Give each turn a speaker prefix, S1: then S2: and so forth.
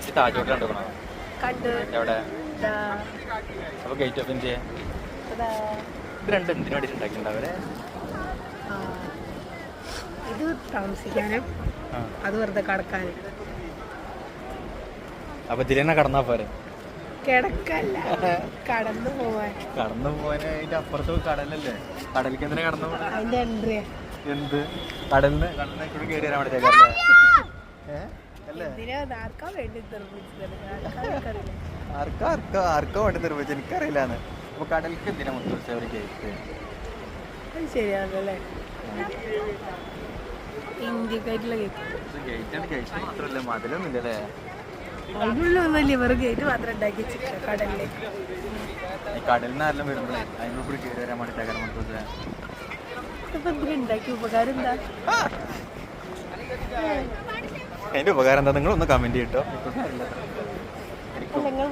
S1: ഈ താജ് ഹോട്ടൽ കണ്ടോ?
S2: കണ്ടു.
S1: എവിടെ? അപ്പൊ ഗേറ്റ് ഓഫ് ഇന്ത്യ ഇത് രണ്ടും എന്തിനു വേണ്ടിയിട്ട് ഉണ്ടാക്കിയിട്ടുണ്ടാവരെ?
S2: ഇത് താമസിക്കാനും അത് വെറുതെ കടക്കാനും.
S1: അപ്പൊ ഇതിലെന്നെ കടന്നാ പോരെ?
S2: കിടക്കല്ല, കടന്നു പോവാൻ.
S1: കടന്നു പോവാന് അതിന്റെ അപ്പുറത്ത് കടലല്ലേ? കടലിക്ക് എന്തിനാ കടന്നു പോണെ?
S2: അതിന്റെ എൻട്രി
S1: എന്ത് കടലിന് കടലിനെ കയറി വരാൻ വേണ്ടിട്ടല്ലേ?
S2: ആർക്കാ വേണ്ടി നിർമ്മിച്ചത്?
S1: ആർക്കോ വേണ്ടി നിർമ്മിച്ചു എനിക്കറിയില്ലാന്ന്. അപ്പൊ കടലിക്ക് എന്തിനാ മുത്തൂസ് ഒരു ഗേറ്റ്?
S2: അത് ശരിയാണല്ലേ, ഇന്ത്യക്കായിട്ടുള്ള ഗേറ്റ്.
S1: ഗേറ്റ് മാത്രമല്ല, മതിലൊന്നും ഇല്ലല്ലേ?
S2: അതിനുള്ളൊന്നുമല്ല, ഇവർ ഗേറ്റ് മാത്രം ഉണ്ടാക്കി വെച്ചിട്ട് കടലിലേക്ക്.
S1: ഈ കടലിൽ നിന്ന് ആരെല്ലാം വരുമ്പോഴേ അതിൻ്റെ കൂടി കയറി വരാൻ വേണ്ടിയിട്ടാണ് മുത്തൂസ്.
S2: ഇപ്പൊ എന്തിനാ ഉണ്ടാക്കി? ഉപകാരം എന്താ?
S1: അതിന്റെ ഉപകാരം എന്താ? നിങ്ങളൊന്ന് കമന്റ് ചെയ്യട്ടോ.
S2: നിങ്ങൾ